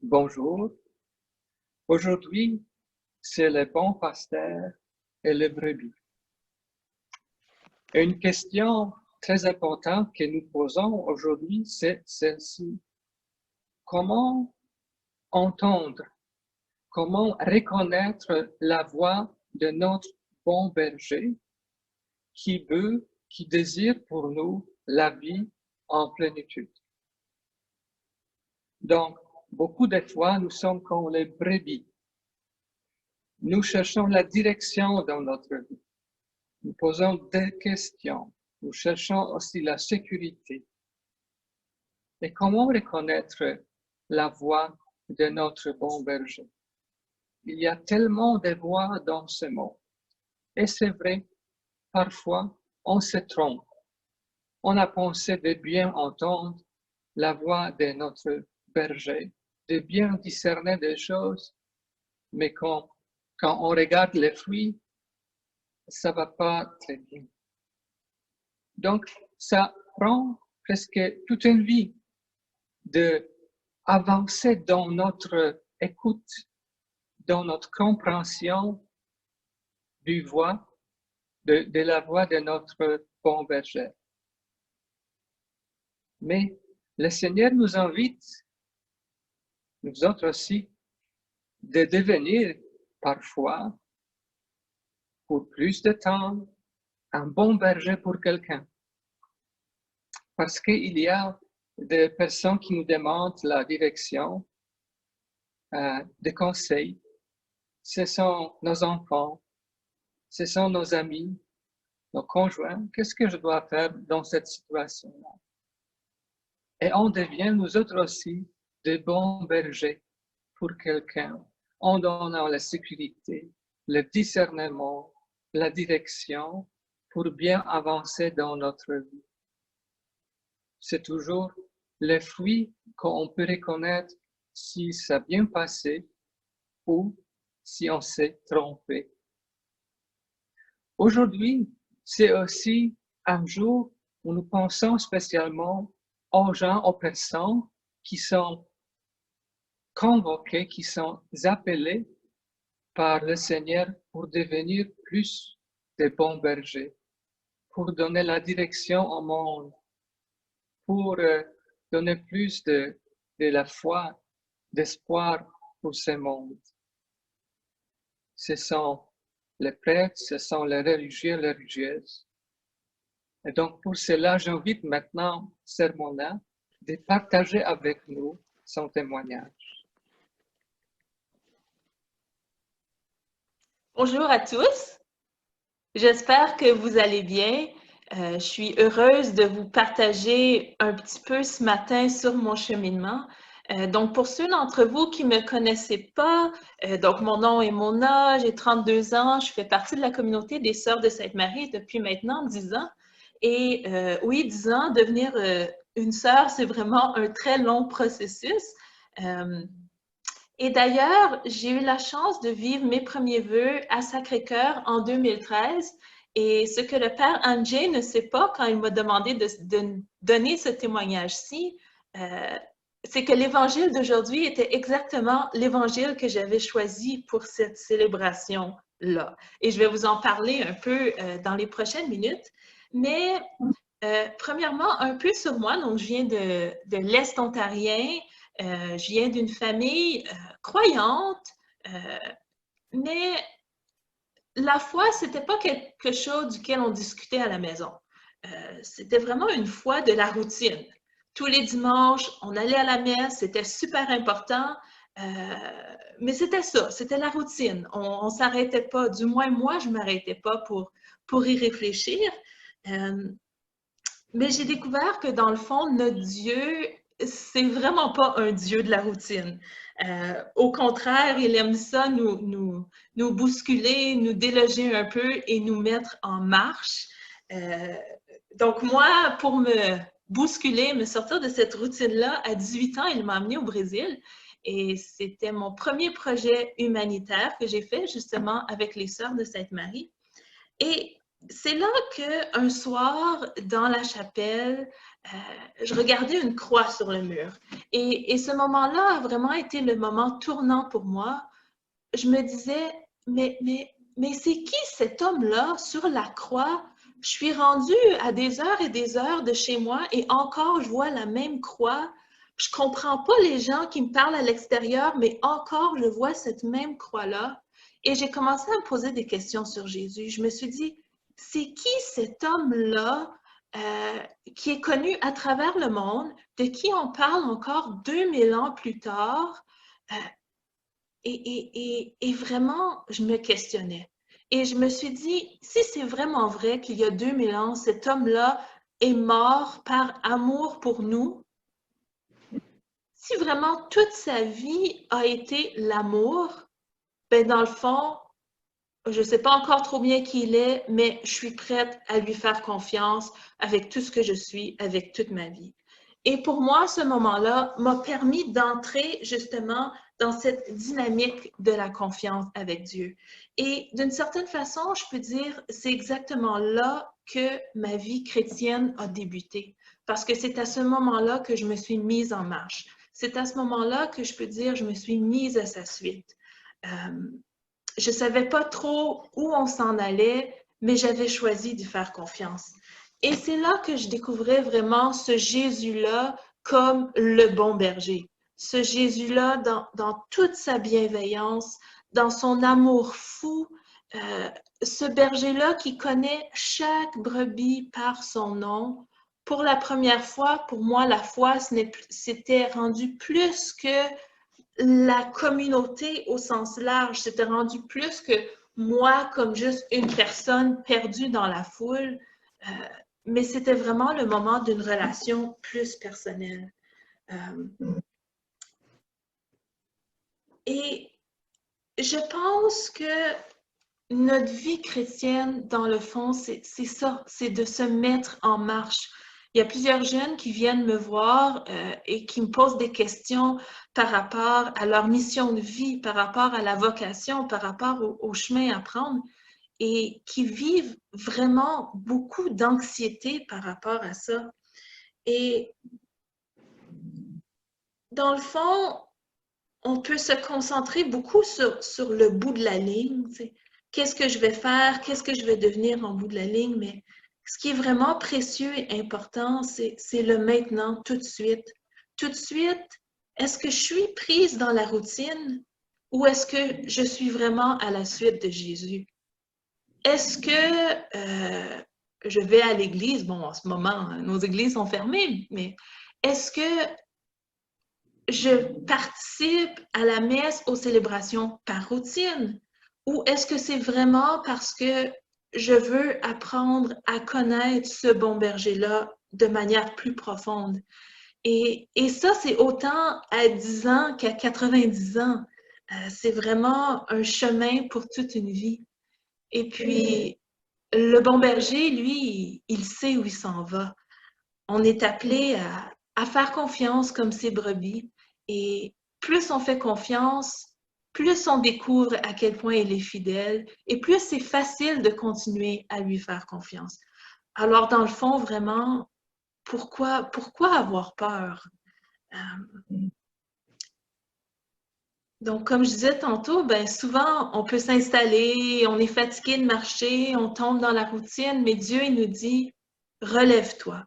Bonjour. Aujourd'hui, c'est le bon pasteur et le brebis. Et une question très importante que nous posons aujourd'hui, c'est celle-ci. Comment entendre, comment reconnaître la voix de notre bon berger qui veut, qui désire pour nous la vie en plénitude? Donc, beaucoup de fois, nous sommes comme les brebis. Nous cherchons la direction dans notre vie. Nous posons des questions. Nous cherchons aussi la sécurité. Et comment reconnaître la voix de notre bon berger? Il y a tellement de voix dans ce monde. Et c'est vrai, parfois, on se trompe. On a pensé de bien entendre la voix de notre berger, de bien discerner des choses, mais quand on regarde les fruits, ça va pas très bien. Donc, ça prend presque toute une vie d'avancer dans notre écoute, dans notre compréhension de la voix de notre bon berger. Mais le Seigneur nous invite, nous autres aussi, de devenir parfois, pour plus de temps, un bon berger pour quelqu'un. Parce qu'il y a des personnes qui nous demandent la direction, des conseils. Ce sont nos enfants, ce sont nos amis, nos conjoints. Qu'est-ce que je dois faire dans cette situation-là? Et on devient, nous autres aussi, de bons bergers pour quelqu'un, en donnant la sécurité, le discernement, la direction, pour bien avancer dans notre vie. C'est toujours les fruits qu'on peut reconnaître si ça a bien passé ou si on s'est trompé. Aujourd'hui, c'est aussi un jour où nous pensons spécialement aux gens, aux personnes qui sont convoqués, qui sont appelés par le Seigneur pour devenir plus de bons bergers, pour donner la direction au monde, pour donner plus de la foi, d'espoir pour ce monde. Ce sont les prêtres, ce sont les religieux, les religieuses. Et donc, pour cela, j'invite maintenant Sermona de partager avec nous son témoignage. Bonjour à tous. J'espère que vous allez bien. Je suis heureuse de vous partager un petit peu ce matin sur mon cheminement. Donc, pour ceux d'entre vous qui ne me connaissaient pas, donc mon nom est Mona, j'ai 32 ans, je fais partie de la communauté des Sœurs de Sainte-Marie depuis maintenant 10 ans. Et oui, 10 ans, devenir une sœur, c'est vraiment un très long processus. Et d'ailleurs, j'ai eu la chance de vivre mes premiers vœux à Sacré-Cœur en 2013. Et ce que le Père Andrzej ne sait pas quand il m'a demandé de donner ce témoignage-ci, c'est que l'évangile d'aujourd'hui était exactement l'évangile que j'avais choisi pour cette célébration-là. Et je vais vous en parler un peu dans les prochaines minutes. Mais premièrement, un peu sur moi. Donc, je viens de l'Est ontarien. Je viens d'une famille croyante, mais la foi, c'était pas quelque chose duquel on discutait à la maison. C'était vraiment une foi de la routine. Tous les dimanches, on allait à la messe, c'était super important, mais c'était ça, c'était la routine. On s'arrêtait pas, du moins moi, je m'arrêtais pas pour y réfléchir. Mais j'ai découvert que dans le fond, notre Dieu, c'est vraiment pas un Dieu de la routine. Au contraire, il aime ça nous bousculer, nous déloger un peu et nous mettre en marche. Donc moi, pour me bousculer, me sortir de cette routine-là, à 18 ans, il m'a amenée au Brésil. Et c'était mon premier projet humanitaire que j'ai fait justement avec les Sœurs de Sainte-Marie. Et c'est là qu'un soir, dans la chapelle, je regardais une croix sur le mur. Et ce moment-là a vraiment été le moment tournant pour moi. Je me disais, mais c'est qui cet homme-là sur la croix? Je suis rendue à des heures et des heures de chez moi et encore je vois la même croix. Je ne comprends pas les gens qui me parlent à l'extérieur, mais encore je vois cette même croix-là. Et j'ai commencé à me poser des questions sur Jésus. Je me suis dit, c'est qui cet homme-là qui est connu à travers le monde, de qui on parle encore 2000 ans plus tard? Et vraiment, je me questionnais. Et je me suis dit, si c'est vraiment vrai qu'il y a 2000 ans, cet homme-là est mort par amour pour nous, si vraiment toute sa vie a été l'amour, ben dans le fond, je ne sais pas encore trop bien qui il est, mais je suis prête à lui faire confiance avec tout ce que je suis, avec toute ma vie. Et pour moi, ce moment-là m'a permis d'entrer justement dans cette dynamique de la confiance avec Dieu. Et d'une certaine façon, je peux dire, c'est exactement là que ma vie chrétienne a débuté. Parce que c'est à ce moment-là que je me suis mise en marche. C'est à ce moment-là que je peux dire, je me suis mise à sa suite. Je ne savais pas trop où on s'en allait, mais j'avais choisi de faire confiance. Et c'est là que je découvrais vraiment ce Jésus-là comme le bon berger. Ce Jésus-là dans toute sa bienveillance, dans son amour fou, ce berger-là qui connaît chaque brebis par son nom. Pour la première fois, pour moi, la foi, c'était rendu plus que la communauté au sens large. C'était rendu plus que moi comme juste une personne perdue dans la foule, mais c'était vraiment le moment d'une relation plus personnelle. Et je pense que notre vie chrétienne, dans le fond, c'est ça, c'est de se mettre en marche. Il y a plusieurs jeunes qui viennent me voir et qui me posent des questions par rapport à leur mission de vie, par rapport à la vocation, par rapport au chemin à prendre et qui vivent vraiment beaucoup d'anxiété par rapport à ça. Et dans le fond, on peut se concentrer beaucoup sur le bout de la ligne. Qu'est-ce que je vais faire? Qu'est-ce que je vais devenir en bout de la ligne? Mais ce qui est vraiment précieux et important, c'est le maintenant, tout de suite. Tout de suite, est-ce que je suis prise dans la routine ou est-ce que je suis vraiment à la suite de Jésus? Est-ce que je vais à l'église? Bon, en ce moment, nos églises sont fermées, mais est-ce que je participe à la messe, aux célébrations par routine? Ou est-ce que c'est vraiment parce que je veux apprendre à connaître ce bon berger-là de manière plus profonde? Et ça, c'est autant à 10 ans qu'à 90 ans. C'est vraiment un chemin pour toute une vie. Et puis, le bon berger, lui, il sait où il s'en va. On est appelé à faire confiance comme ses brebis. Et plus on fait confiance, plus on découvre à quel point il est fidèle et plus c'est facile de continuer à lui faire confiance. Alors, dans le fond, vraiment, pourquoi avoir peur? Donc, comme je disais tantôt, ben souvent, on peut s'installer, on est fatigué de marcher, on tombe dans la routine, mais Dieu, il nous dit, relève-toi.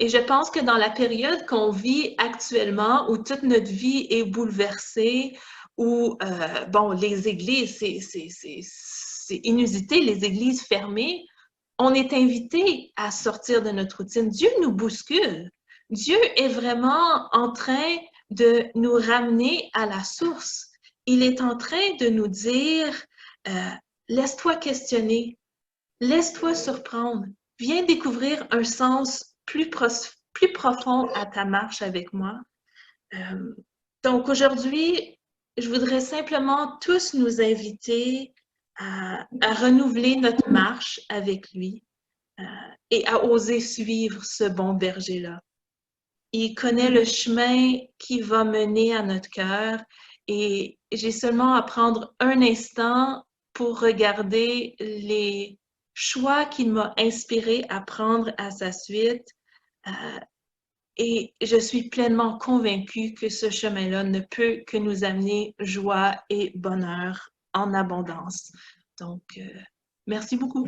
Et je pense que dans la période qu'on vit actuellement, où toute notre vie est bouleversée, où, bon, les églises, c'est inusité, les églises fermées, on est invité à sortir de notre routine. Dieu nous bouscule. Dieu est vraiment en train de nous ramener à la source. Il est en train de nous dire, laisse-toi questionner, laisse-toi surprendre, viens découvrir un sens plus profond à ta marche avec moi. Donc aujourd'hui, je voudrais simplement tous nous inviter à renouveler notre marche avec lui et à oser suivre ce bon berger-là. Il connaît le chemin qui va mener à notre cœur et j'ai seulement à prendre un instant pour regarder les choix qu'il m'a inspiré à prendre à sa suite. Et je suis pleinement convaincue que ce chemin-là ne peut que nous amener joie et bonheur en abondance. Donc, merci beaucoup.